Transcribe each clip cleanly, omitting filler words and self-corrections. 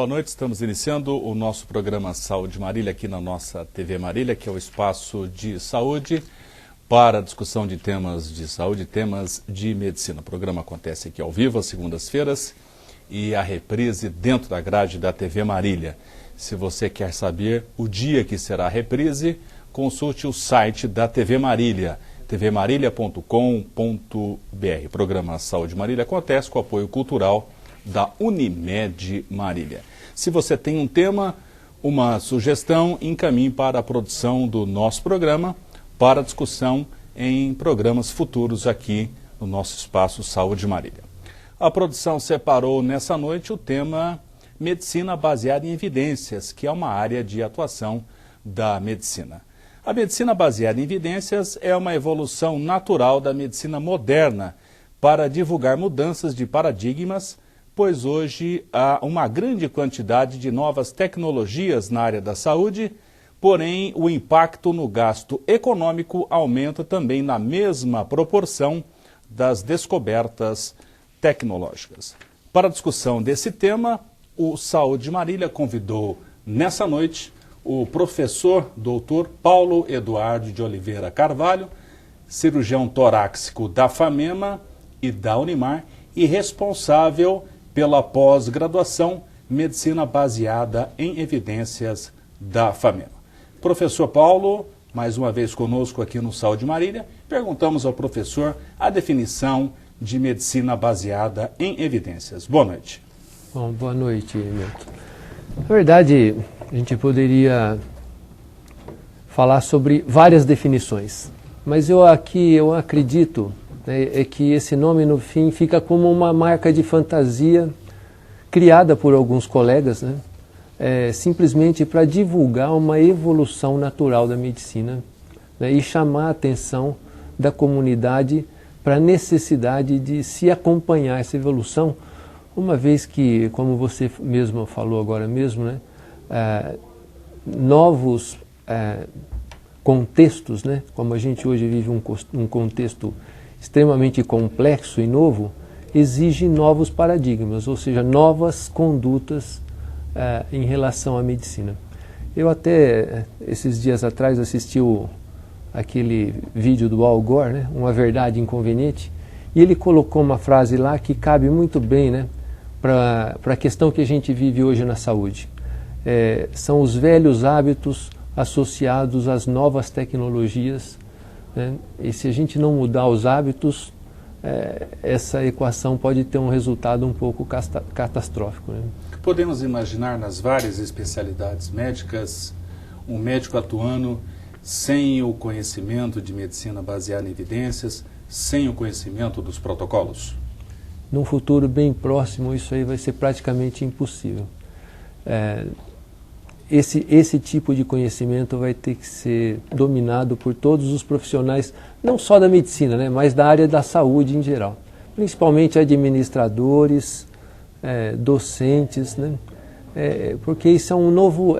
boa noite. Estamos iniciando o nosso programa Saúde Marília aqui na nossa TV Marília, que é o espaço de saúde para a discussão de temas de saúde e temas de medicina. O programa acontece aqui ao vivo às segundas-feiras e a reprise dentro da grade da TV Marília. Se você quer saber o dia que será a reprise, consulte o site da TV Marília, tvmarília.com.br. O programa Saúde Marília acontece com o apoio cultural da Unimed Marília. Se você tem um tema, uma sugestão, encaminhe para a produção do nosso programa para discussão em programas futuros aqui no nosso espaço Saúde Marília. A produção separou nessa noite o tema Medicina baseada em evidências, que é uma área de atuação da medicina. A medicina baseada em evidências é uma evolução natural da medicina moderna para divulgar mudanças de paradigmas, pois hoje há uma grande quantidade de novas tecnologias na área da saúde, porém o impacto no gasto econômico aumenta também na mesma proporção das descobertas tecnológicas. Para a discussão desse tema, o Saúde Marília convidou nessa noite o professor Dr. Paulo Eduardo de Oliveira Carvalho, cirurgião torácico da FAMEMA e da Unimar e responsável pela pós-graduação Medicina Baseada em Evidências da FAMEMA. Professor Paulo, mais uma vez conosco aqui no Saúde Marília, perguntamos ao professor a definição de medicina baseada em evidências. Boa noite. Bom, boa noite, Milton. Na verdade, a gente poderia falar sobre várias definições, mas eu acredito que esse nome, no fim, fica como uma marca de fantasia criada por alguns colegas, simplesmente para divulgar uma evolução natural da medicina, e chamar a atenção da comunidade para a necessidade de se acompanhar essa evolução, uma vez que, como você mesmo falou agora mesmo, novos contextos, como a gente hoje vive um contexto extremamente complexo e novo, exige novos paradigmas, ou seja, novas condutas em relação à medicina. Eu até, esses dias atrás, assisti aquele vídeo do Al Gore, Uma Verdade Inconveniente, e ele colocou uma frase lá que cabe muito bem para a questão que a gente vive hoje na saúde. São os velhos hábitos associados às novas tecnologias, e se a gente não mudar os hábitos, essa equação pode ter um resultado um pouco catastrófico. Podemos imaginar nas várias especialidades médicas, um médico atuando sem o conhecimento de medicina baseada em evidências, sem o conhecimento dos protocolos? Num futuro bem próximo, isso aí vai ser praticamente impossível. Esse tipo de conhecimento vai ter que ser dominado por todos os profissionais, não só da medicina, mas da área da saúde em geral. Principalmente administradores, docentes, porque isso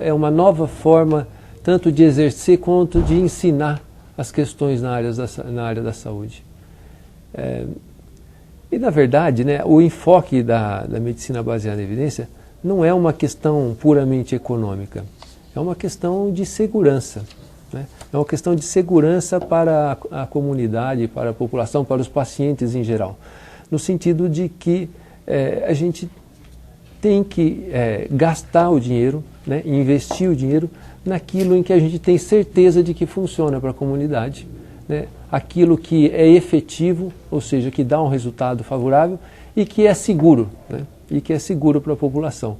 é uma nova forma tanto de exercer quanto de ensinar as questões na área da saúde. E, na verdade, o enfoque da medicina baseada em evidência não é uma questão puramente econômica, é uma questão de segurança. É uma questão de segurança para a comunidade, para a população, para os pacientes em geral. No sentido de que a gente tem que gastar o dinheiro, investir o dinheiro naquilo em que a gente tem certeza de que funciona para a comunidade, aquilo que é efetivo, ou seja, que dá um resultado favorável e que é seguro, e que é seguro para a população.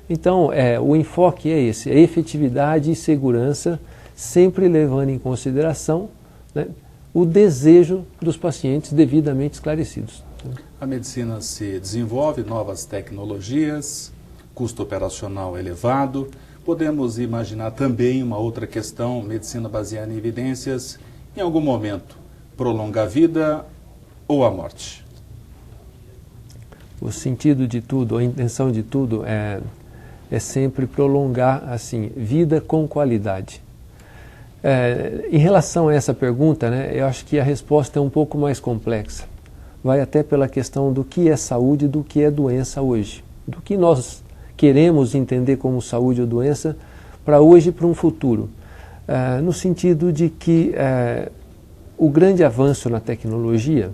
Então, o enfoque é esse, é efetividade e segurança, sempre levando em consideração o desejo dos pacientes devidamente esclarecidos. A medicina se desenvolve, novas tecnologias, custo operacional elevado. Podemos imaginar também uma outra questão, medicina baseada em evidências, em algum momento, prolonga a vida ou a morte? O sentido de tudo, a intenção de tudo é sempre prolongar, assim, vida com qualidade. Em relação a essa pergunta, eu acho que a resposta é um pouco mais complexa. Vai até pela questão do que é saúde e do que é doença hoje. Do que nós queremos entender como saúde ou doença, para hoje e para um futuro. No sentido de que o grande avanço na tecnologia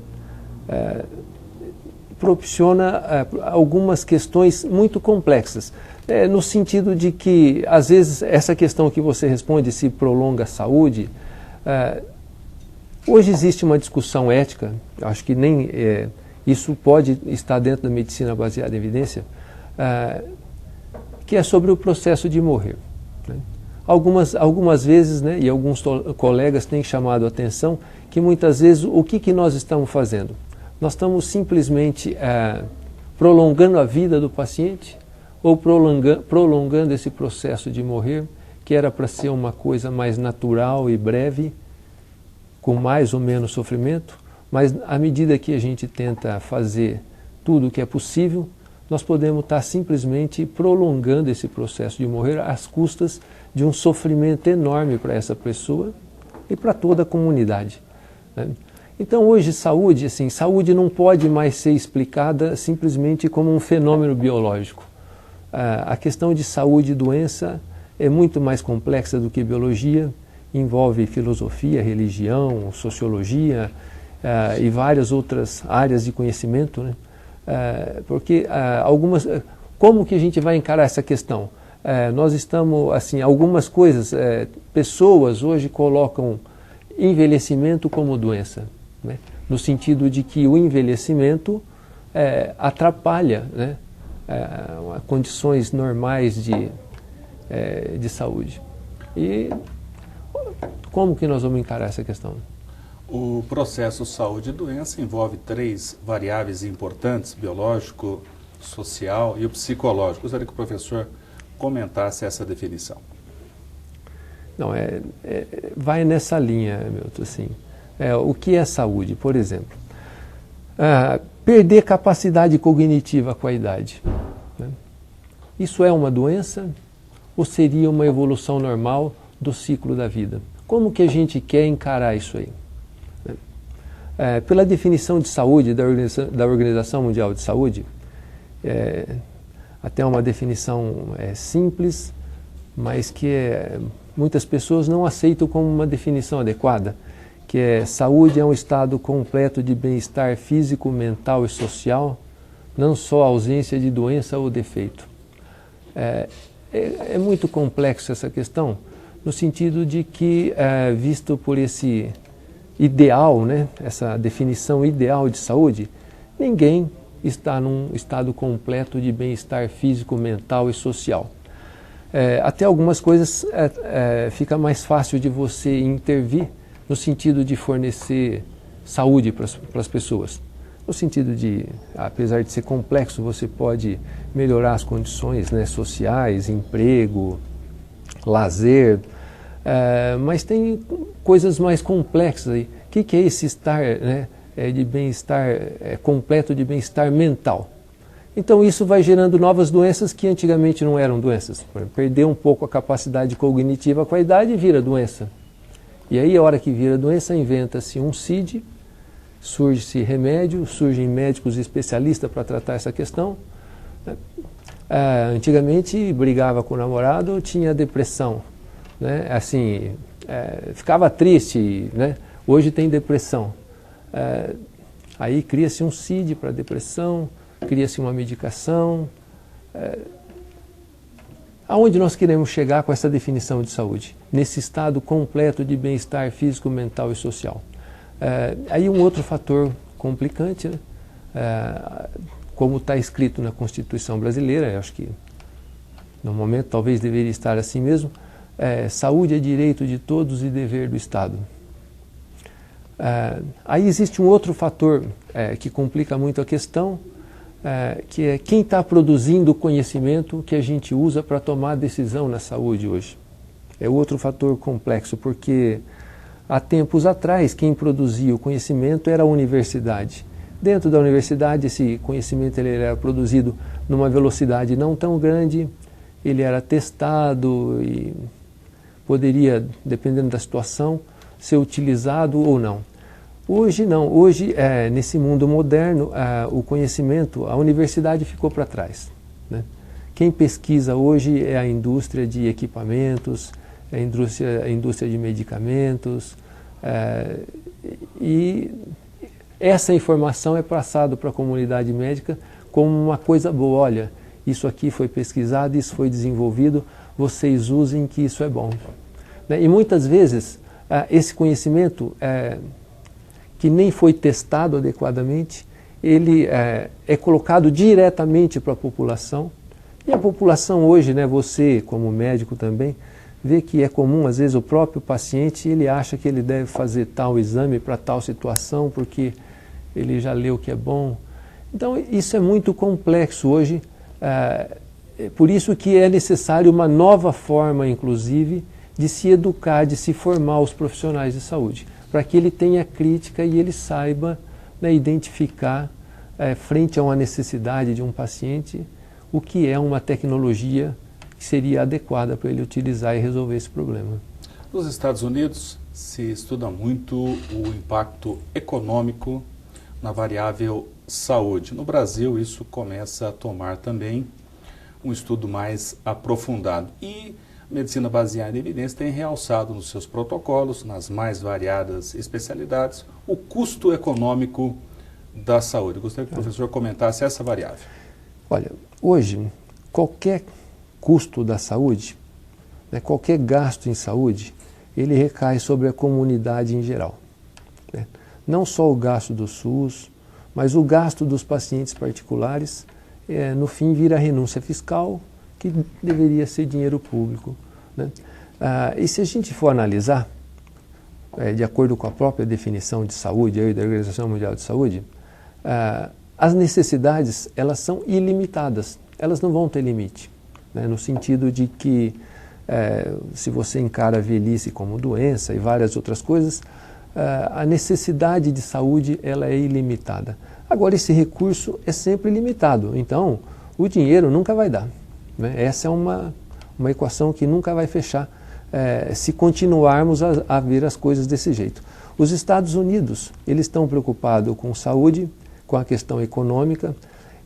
proporciona algumas questões muito complexas, no sentido de que, às vezes, essa questão que você responde, se prolonga a saúde, hoje existe uma discussão ética, acho que nem isso pode estar dentro da medicina baseada em evidência, que é sobre o processo de morrer. Né? Algumas vezes, né, e alguns colegas têm chamado a atenção, que muitas vezes o que nós estamos fazendo? Nós estamos simplesmente prolongando a vida do paciente ou prolongando esse processo de morrer, que era para ser uma coisa mais natural e breve, com mais ou menos sofrimento, mas à medida que a gente tenta fazer tudo o que é possível, nós podemos estar simplesmente prolongando esse processo de morrer às custas de um sofrimento enorme para essa pessoa e para toda a comunidade. Né? Então hoje saúde não pode mais ser explicada simplesmente como um fenômeno biológico. A questão de saúde e doença é muito mais complexa do que biologia, envolve filosofia, religião, sociologia e várias outras áreas de conhecimento, né? Porque como que a gente vai encarar essa questão? Nós estamos, algumas coisas, pessoas hoje colocam envelhecimento como doença, né? No sentido de que o envelhecimento atrapalha, né, condições normais de saúde. E como que nós vamos encarar essa questão? O processo saúde e doença envolve 3 variáveis importantes: biológico, social e o psicológico. Gostaria que o professor comentasse essa definição. Não, vai nessa linha, Milton, assim. O que é saúde? Por exemplo, perder capacidade cognitiva com a idade. Né? Isso é uma doença ou seria uma evolução normal do ciclo da vida? Como que a gente quer encarar isso aí? Pela definição de saúde da Organização Mundial de Saúde, até uma definição simples, mas que muitas pessoas não aceitam como uma definição adequada, que saúde é um estado completo de bem-estar físico, mental e social, não só a ausência de doença ou defeito. É muito complexo essa questão, no sentido de que, visto por esse ideal, né, essa definição ideal de saúde, ninguém está num estado completo de bem-estar físico, mental e social. Até algumas coisas fica mais fácil de você intervir no sentido de fornecer saúde para as pessoas. No sentido de, apesar de ser complexo, você pode melhorar as condições, né, sociais, emprego, lazer, mas tem coisas mais complexas aí. O que é esse estar, né, de bem-estar completo, de bem-estar mental? Então isso vai gerando novas doenças que antigamente não eram doenças. Por exemplo, perder um pouco a capacidade cognitiva com a idade vira doença. E aí, a hora que vira doença, inventa-se um CID, surge-se remédio, surgem médicos especialistas para tratar essa questão. Antigamente, brigava com o namorado, tinha depressão, né? Ficava triste, né? Hoje tem depressão. Aí cria-se um CID para depressão, cria-se uma medicação. Aonde nós queremos chegar com essa definição de saúde? Nesse estado completo de bem-estar físico, mental e social. Aí um outro fator complicante, né? Como está escrito na Constituição brasileira, eu acho que no momento talvez deveria estar assim mesmo, saúde é direito de todos e dever do Estado. Aí existe um outro fator que complica muito a questão, que é quem está produzindo o conhecimento que a gente usa para tomar decisão na saúde hoje. É outro fator complexo, porque há tempos atrás quem produzia o conhecimento era a universidade. Dentro da universidade esse conhecimento ele era produzido numa velocidade não tão grande, ele era testado e poderia, dependendo da situação, ser utilizado ou não. Hoje não, hoje nesse mundo moderno o conhecimento, a universidade ficou para trás, né? Quem pesquisa hoje é a indústria de equipamentos, a indústria de medicamentos, e essa informação é passada para a comunidade médica como uma coisa boa. Olha, isso aqui foi pesquisado, isso foi desenvolvido, vocês usem que isso é bom. E muitas vezes esse conhecimento que nem foi testado adequadamente, ele é colocado diretamente para a população. E a população hoje, né, você como médico também, vê que é comum, às vezes o próprio paciente, ele acha que ele deve fazer tal exame para tal situação, porque ele já leu que é bom. Então isso é muito complexo hoje, por isso que é necessário uma nova forma, inclusive, de se educar, de se formar os profissionais de saúde, para que ele tenha crítica e ele saiba, né, identificar, frente a uma necessidade de um paciente, o que é uma tecnologia que seria adequada para ele utilizar e resolver esse problema. Nos Estados Unidos se estuda muito o impacto econômico na variável saúde. No Brasil isso começa a tomar também um estudo mais aprofundado. E a medicina baseada em evidência tem realçado nos seus protocolos, nas mais variadas especialidades, o custo econômico da saúde. Eu gostaria que o professor comentasse essa variável. Olha, hoje, qualquer custo da saúde, né, qualquer gasto em saúde, ele recai sobre a comunidade em geral. Né? Não só o gasto do SUS, mas o gasto dos pacientes particulares, no fim, vira renúncia fiscal, que deveria ser dinheiro público. Né? E se a gente for analisar, de acordo com a própria definição de saúde da Organização Mundial de Saúde, as necessidades, elas são ilimitadas, elas não vão ter limite, né? No sentido de que se você encara a velhice como doença e várias outras coisas, a necessidade de saúde ela é ilimitada. Agora, esse recurso é sempre limitado, então o dinheiro nunca vai dar. Né? Essa é uma equação que nunca vai fechar se continuarmos a ver as coisas desse jeito. Os Estados Unidos, eles estão preocupados com saúde, com a questão econômica,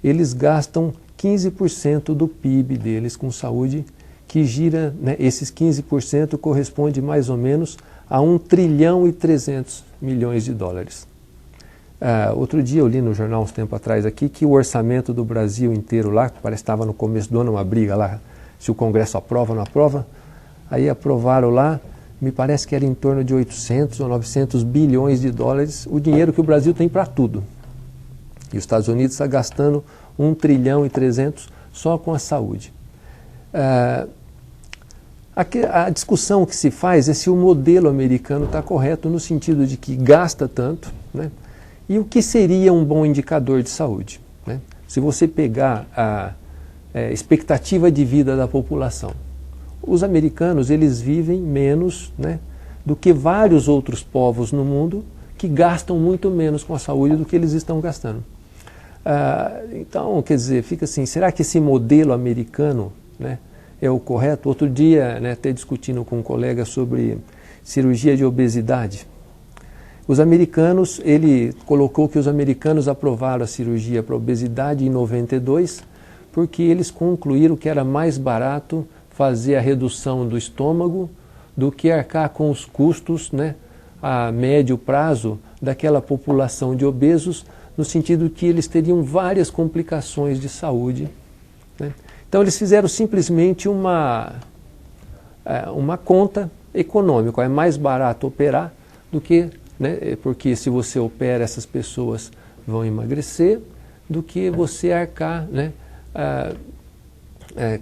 eles gastam 15% do PIB deles com saúde, que gira, né, esses 15% corresponde mais ou menos a 1 trilhão e 300 milhões de dólares. Outro dia eu li no jornal, uns tempo atrás aqui, que o orçamento do Brasil inteiro lá, parece que estava no começo do ano uma briga lá, se o Congresso aprova ou não aprova, aí aprovaram lá, me parece que era em torno de 800 ou 900 bilhões de dólares, o dinheiro que o Brasil tem para tudo. E os Estados Unidos está gastando 1 trilhão e 300 só com a saúde. A discussão que se faz é se o modelo americano está correto no sentido de que gasta tanto, né? E o que seria um bom indicador de saúde, né? Se você pegar a expectativa de vida da população, os americanos eles vivem menos, né, do que vários outros povos no mundo que gastam muito menos com a saúde do que eles estão gastando. Então, quer dizer, fica assim, será que esse modelo americano, né, é o correto? Outro dia, né, até discutindo com um colega sobre cirurgia de obesidade. Os americanos, ele colocou que os americanos aprovaram a cirurgia para obesidade em 92, porque eles concluíram que era mais barato fazer a redução do estômago do que arcar com os custos, né, a médio prazo daquela população de obesos, no sentido que eles teriam várias complicações de saúde, né? Então eles fizeram simplesmente uma conta econômica. É mais barato operar do que, né, porque se você opera essas pessoas vão emagrecer, do que você arcar, né,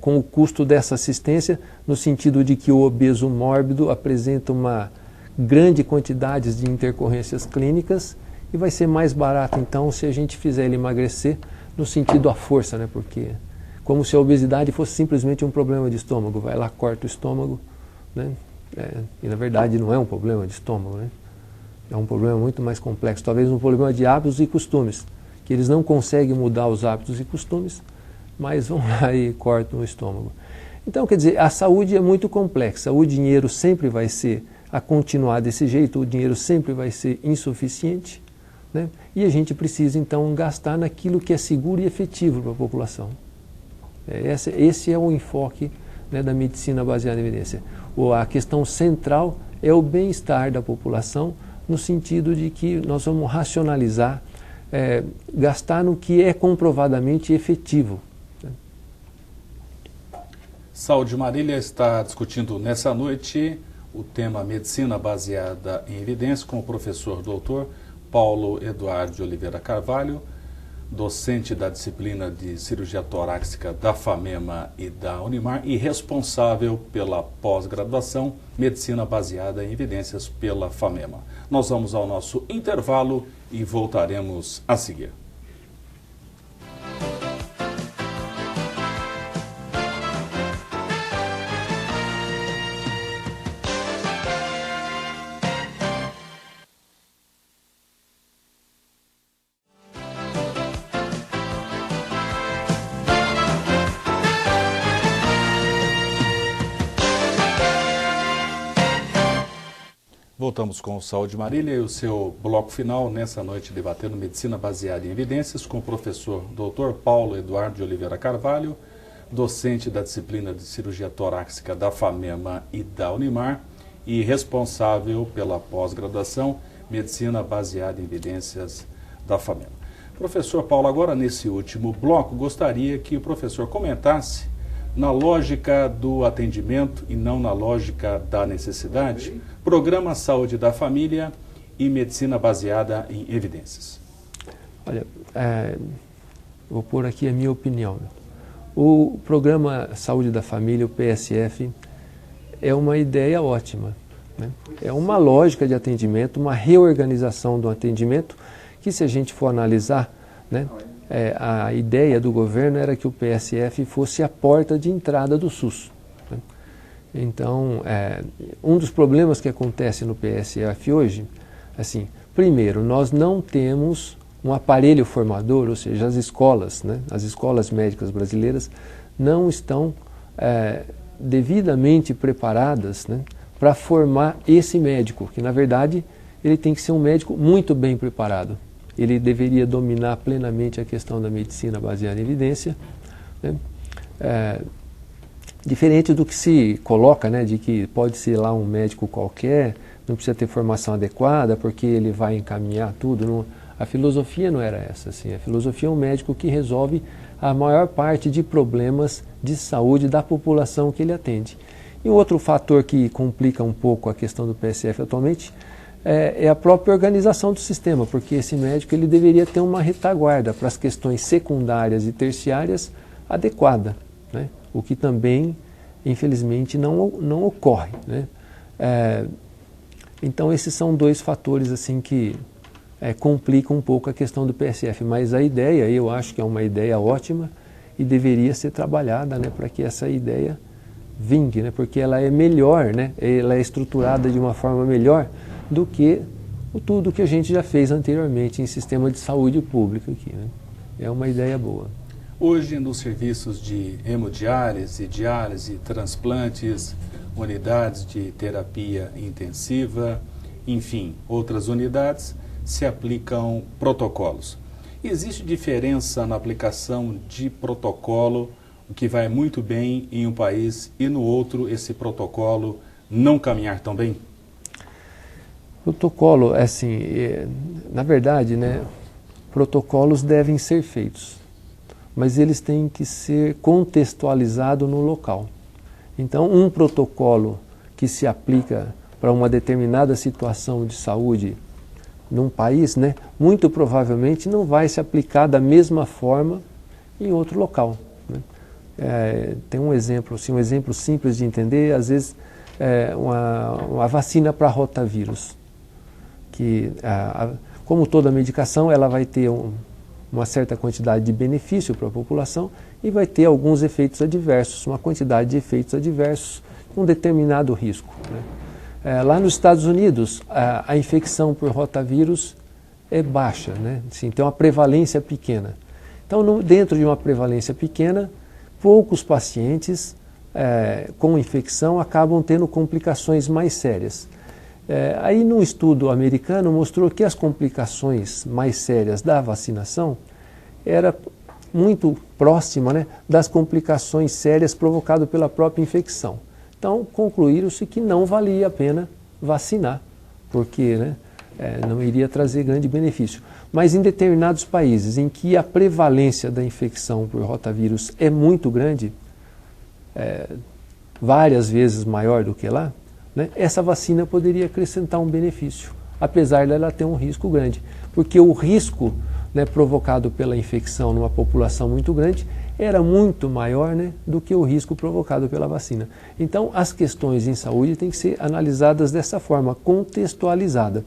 com o custo dessa assistência, no sentido de que o obeso mórbido apresenta uma grande quantidade de intercorrências clínicas e vai ser mais barato então se a gente fizer ele emagrecer no sentido à força, né, porque como se a obesidade fosse simplesmente um problema de estômago, vai lá, corta o estômago, né? E na verdade não é um problema de estômago, né? É um problema muito mais complexo, talvez um problema de hábitos e costumes, que eles não conseguem mudar os hábitos e costumes, mas vão lá e cortam o estômago. Então, quer dizer, a saúde é muito complexa, o dinheiro sempre vai ser, a continuar desse jeito, o dinheiro sempre vai ser insuficiente, né? E a gente precisa então gastar naquilo que é seguro e efetivo para a população. Esse é o enfoque, né, da medicina baseada em evidência. A questão central é o bem-estar da população, no sentido de que nós vamos racionalizar, gastar no que é comprovadamente efetivo. Saúde Marília está discutindo nessa noite o tema Medicina Baseada em Evidência com o professor doutor Paulo Eduardo de Oliveira Carvalho, docente da disciplina de cirurgia torácica da FAMEMA e da Unimar e responsável pela pós-graduação Medicina Baseada em Evidências pela FAMEMA. Nós vamos ao nosso intervalo e voltaremos a seguir. Voltamos com o Saúde Marília e o seu bloco final nessa noite debatendo Medicina Baseada em Evidências com o professor Dr. Paulo Eduardo de Oliveira Carvalho, docente da disciplina de cirurgia torácica da FAMEMA e da Unimar e responsável pela pós-graduação Medicina Baseada em Evidências da FAMEMA. Professor Paulo, agora nesse último bloco, gostaria que o professor comentasse na lógica do atendimento e não na lógica da necessidade, Programa Saúde da Família e Medicina Baseada em Evidências. Olha, vou pôr aqui a minha opinião. O Programa Saúde da Família, o PSF, é uma ideia ótima, né? É uma lógica de atendimento, uma reorganização do atendimento, que se a gente for analisar, né, a ideia do governo era que o PSF fosse a porta de entrada do SUS, né? Então, um dos problemas que acontece no PSF hoje, assim, primeiro, nós não temos um aparelho formador, ou seja, as escolas, né, as escolas médicas brasileiras não estão devidamente preparadas, né, para formar esse médico, que na verdade ele tem que ser um médico muito bem preparado. Ele deveria dominar plenamente a questão da medicina baseada em evidência, né? Diferente do que se coloca, né, de que pode ser lá um médico qualquer, não precisa ter formação adequada, porque ele vai encaminhar tudo. Não, a filosofia não era essa. Assim. A filosofia é um médico que resolve a maior parte de problemas de saúde da população que ele atende. E um outro fator que complica um pouco a questão do PSF atualmente é a própria organização do sistema, porque esse médico ele deveria ter uma retaguarda para as questões secundárias e terciárias adequada, né? O que também, infelizmente, não ocorre, né? Então, esses são dois fatores assim, que complicam um pouco a questão do PSF, mas a ideia, eu acho que é uma ideia ótima e deveria ser trabalhada, né, para que essa ideia vingue, né, porque ela é melhor, né, ela é estruturada de uma forma melhor do que tudo que a gente já fez anteriormente em sistema de saúde pública aqui, né? É uma ideia boa. Hoje, nos serviços de hemodiálise, diálise, transplantes, unidades de terapia intensiva, enfim, outras unidades, se aplicam protocolos. Existe diferença na aplicação de protocolo, o que vai muito bem em um país e no outro esse protocolo não caminhar tão bem? Protocolo, assim, na verdade, né, protocolos devem ser feitos, mas eles têm que ser contextualizados no local. Então, um protocolo que se aplica para uma determinada situação de saúde num país, né, muito provavelmente não vai se aplicar da mesma forma em outro local, né? Tem um exemplo, assim, um exemplo simples de entender, às vezes, uma vacina para rotavírus, que, como toda medicação, ela vai ter uma certa quantidade de benefício para a população e vai ter alguns efeitos adversos, uma quantidade de efeitos adversos, um determinado risco, né? Lá nos Estados Unidos, a infecção por rotavírus é baixa, né? Assim, tem uma prevalência pequena. Então, dentro de uma prevalência pequena, poucos pacientes com infecção acabam tendo complicações mais sérias. Aí, num estudo americano, mostrou que as complicações mais sérias da vacinação era muito próxima, né, das complicações sérias provocadas pela própria infecção. Então, concluíram-se que não valia a pena vacinar, porque, né, não iria trazer grande benefício. Mas em determinados países em que a prevalência da infecção por rotavírus é muito grande, várias vezes maior do que lá, né, essa vacina poderia acrescentar um benefício, apesar dela ter um risco grande. Porque o risco, né, provocado pela infecção numa população muito grande era muito maior, né, do que o risco provocado pela vacina. Então, as questões em saúde têm que ser analisadas dessa forma, contextualizada.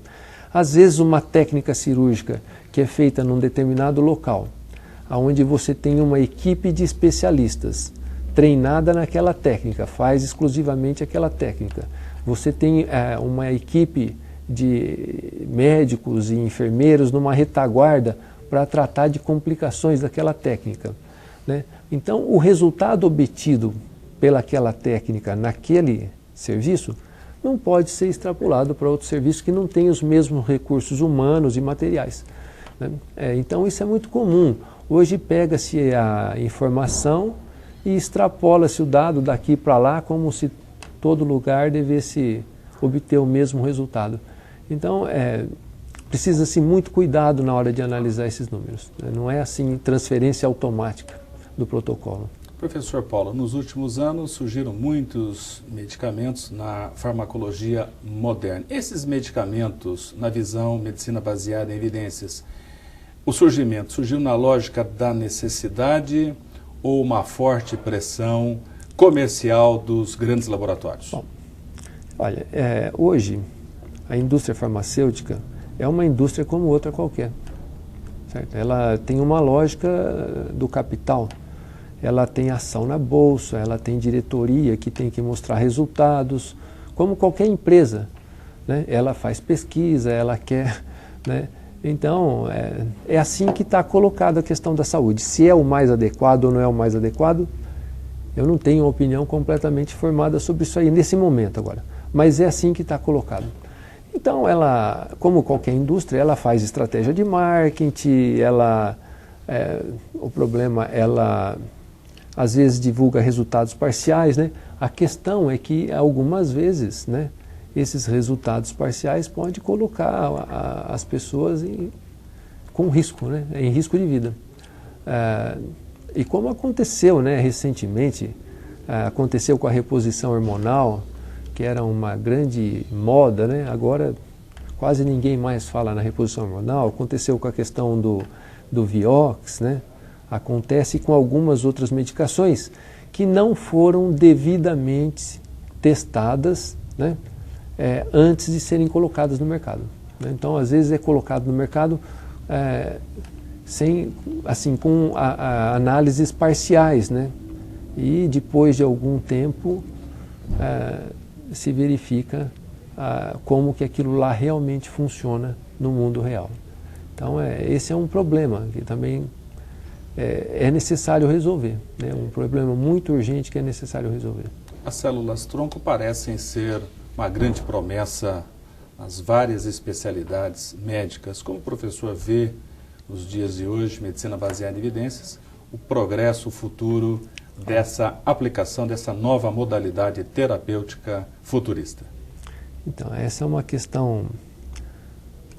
Às vezes, uma técnica cirúrgica que é feita num determinado local, onde você tem uma equipe de especialistas treinada naquela técnica, faz exclusivamente aquela técnica. Você tem uma equipe de médicos e enfermeiros numa retaguarda para tratar de complicações daquela técnica, né? Então, o resultado obtido pelaquela técnica naquele serviço não pode ser extrapolado para outro serviço que não tem os mesmos recursos humanos e materiais, né? Então, isso é muito comum. Hoje pega-se a informação e extrapola-se o dado daqui para lá como se todo lugar devesse obter o mesmo resultado. Então, precisa-se muito cuidado na hora de analisar esses números, né? Não é assim transferência automática do protocolo. Professor Paulo, nos últimos anos surgiram muitos medicamentos na farmacologia moderna. Esses medicamentos, na visão medicina baseada em evidências, o surgimento surgiu na lógica da necessidade ou uma forte pressão comercial dos grandes laboratórios? Bom, olha, hoje a indústria farmacêutica é uma indústria como outra qualquer, certo? Ela tem uma lógica do capital, ela tem ação na bolsa, ela tem diretoria que tem que mostrar resultados, como qualquer empresa, né? Ela faz pesquisa, ela quer, né? Então, é assim que está colocada a questão da saúde. Se é o mais adequado ou não é o mais adequado, eu não tenho uma opinião completamente formada sobre isso aí nesse momento agora. Mas é assim que está colocado. Então, ela, como qualquer indústria, ela faz estratégia de marketing, o problema, ela às vezes divulga resultados parciais, né? A questão é que algumas vezes, né, esses resultados parciais podem colocar as pessoas com risco, né, em risco de vida. E como aconteceu, né, recentemente, aconteceu com a reposição hormonal, que era uma grande moda, né? Agora quase ninguém mais fala na reposição hormonal. Aconteceu com a questão do Vioxx, né? Acontece com algumas outras medicações que não foram devidamente testadas, né, antes de serem colocadas no mercado, né? Então, às vezes é colocado no mercado com análises parciais, né? E depois de algum tempo se verifica como que aquilo lá realmente funciona no mundo real. Então, esse é um problema que também é necessário resolver, né? Um problema muito urgente que é necessário resolver. As células-tronco parecem ser uma grande promessa nas várias especialidades médicas. Como o professor vê, nos dias de hoje, medicina baseada em evidências, o progresso, o futuro dessa aplicação, dessa nova modalidade terapêutica futurista? Então, essa é uma questão.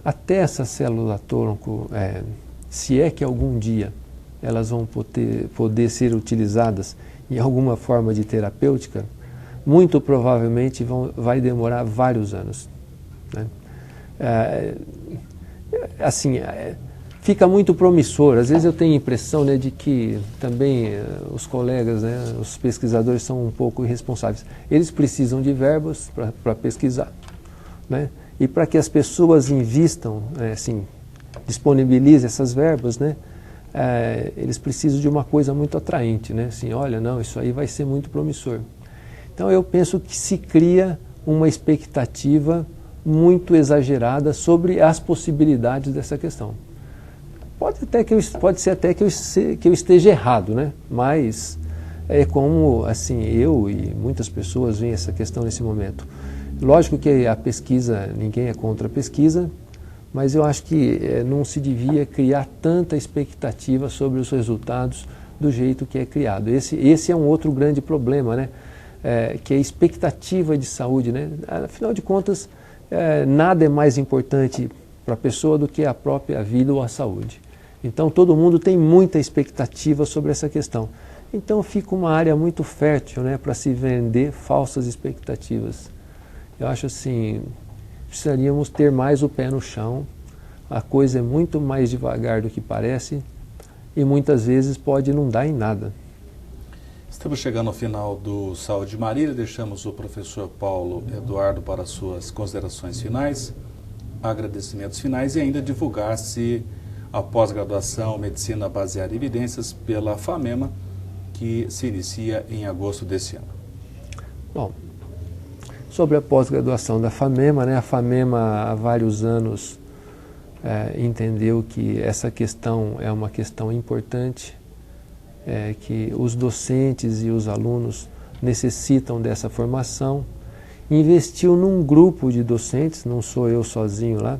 Até essa célula-tronco, se é que algum dia elas vão poder ser utilizadas em alguma forma de terapêutica, muito provavelmente vai demorar vários anos, né? Fica muito promissor. Às vezes eu tenho a impressão, né, de que também os colegas, né, os pesquisadores são um pouco irresponsáveis. Eles precisam de verbas para pesquisar, né? E para que as pessoas invistam, disponibilizem essas verbas, né, eles precisam de uma coisa muito atraente, né? Assim, olha, não, isso aí vai ser muito promissor. Então eu penso que se cria uma expectativa muito exagerada sobre as possibilidades dessa questão. Pode ser até que eu esteja errado, né? Mas é como assim, eu e muitas pessoas veem essa questão nesse momento. Lógico que a pesquisa, ninguém é contra a pesquisa, mas eu acho que não se devia criar tanta expectativa sobre os resultados do jeito que é criado. Esse é um outro grande problema, né? Que é a expectativa de saúde, né? Afinal de contas, nada é mais importante para a pessoa do que a própria vida ou a saúde. Então todo mundo tem muita expectativa sobre essa questão. Então fica uma área muito fértil, né, para se vender falsas expectativas. Eu acho assim, precisaríamos ter mais o pé no chão, a coisa é muito mais devagar do que parece e muitas vezes pode não dar em nada. Estamos chegando ao final do Saúde Marília, deixamos o professor Paulo Eduardo para suas considerações finais, agradecimentos finais e ainda divulgar-se a pós-graduação Medicina Baseada em Evidências pela FAMEMA, que se inicia em agosto desse ano. Bom, sobre a pós-graduação da FAMEMA, né, a FAMEMA há vários anos entendeu que essa questão é uma questão importante, que os docentes e os alunos necessitam dessa formação, investiu num grupo de docentes, não sou eu sozinho lá,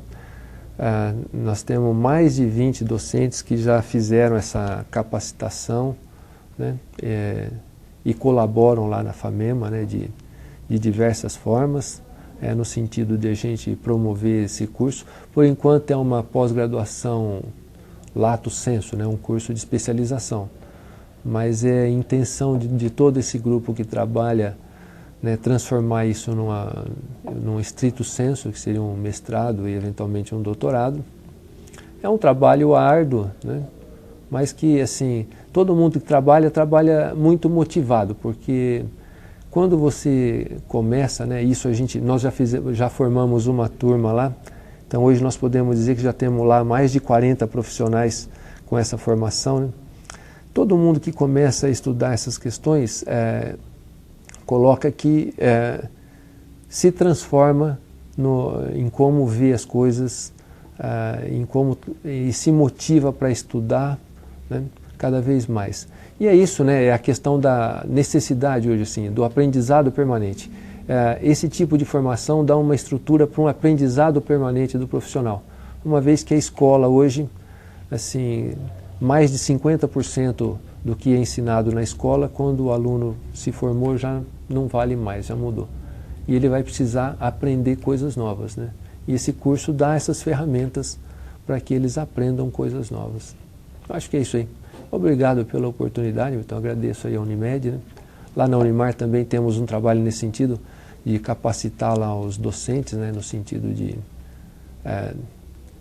nós temos mais de 20 docentes que já fizeram essa capacitação, né, e colaboram lá na FAMEMA, né, de diversas formas, no sentido de a gente promover esse curso. Por enquanto é uma pós-graduação lato sensu, né, um curso de especialização, mas é a intenção de todo esse grupo que trabalha, né, transformar isso num estrito sensu, que seria um mestrado e eventualmente um doutorado. É um trabalho árduo, né, mas que assim, todo mundo que trabalha muito motivado, porque quando você começa, né, nós já formamos uma turma lá, então hoje nós podemos dizer que já temos lá mais de 40 profissionais com essa formação, né. Todo mundo que começa a estudar essas questões coloca que se transforma em como vê as coisas, e se motiva para estudar, né, cada vez mais. E é isso, né, é a questão da necessidade hoje, assim, do aprendizado permanente. Esse tipo de formação dá uma estrutura para um aprendizado permanente do profissional. Uma vez que a escola hoje, assim, mais de 50% do que é ensinado na escola, quando o aluno se formou, já não vale mais, já mudou. E ele vai precisar aprender coisas novas, né? E esse curso dá essas ferramentas para que eles aprendam coisas novas. Acho que é isso aí. Obrigado pela oportunidade, então agradeço aí a Unimed, né? Lá na Unimar também temos um trabalho nesse sentido, de capacitar lá os docentes, né, no sentido de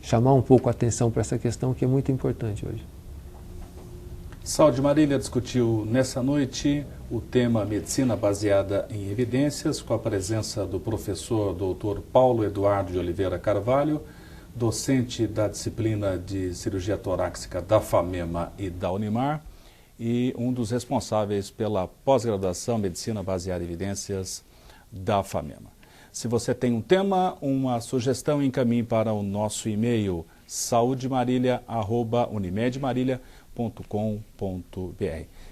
chamar um pouco a atenção para essa questão que é muito importante hoje. Saúde Marília discutiu nessa noite o tema Medicina Baseada em Evidências, com a presença do professor Dr. Paulo Eduardo de Oliveira Carvalho, docente da disciplina de cirurgia torácica da FAMEMA e da Unimar, e um dos responsáveis pela pós-graduação Medicina Baseada em Evidências da FAMEMA. Se você tem um tema, uma sugestão, encaminhe para o nosso e-mail saudemarília@unimedmarília.com.br.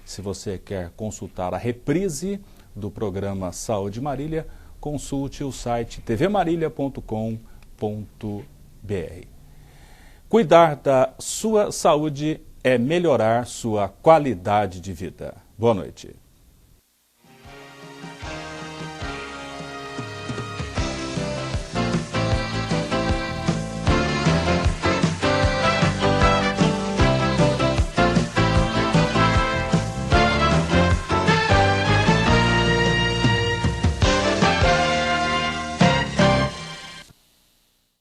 Se você quer consultar a reprise do programa Saúde Marília, consulte o site tvmarília.com.br. Cuidar da sua saúde é melhorar sua qualidade de vida. Boa noite.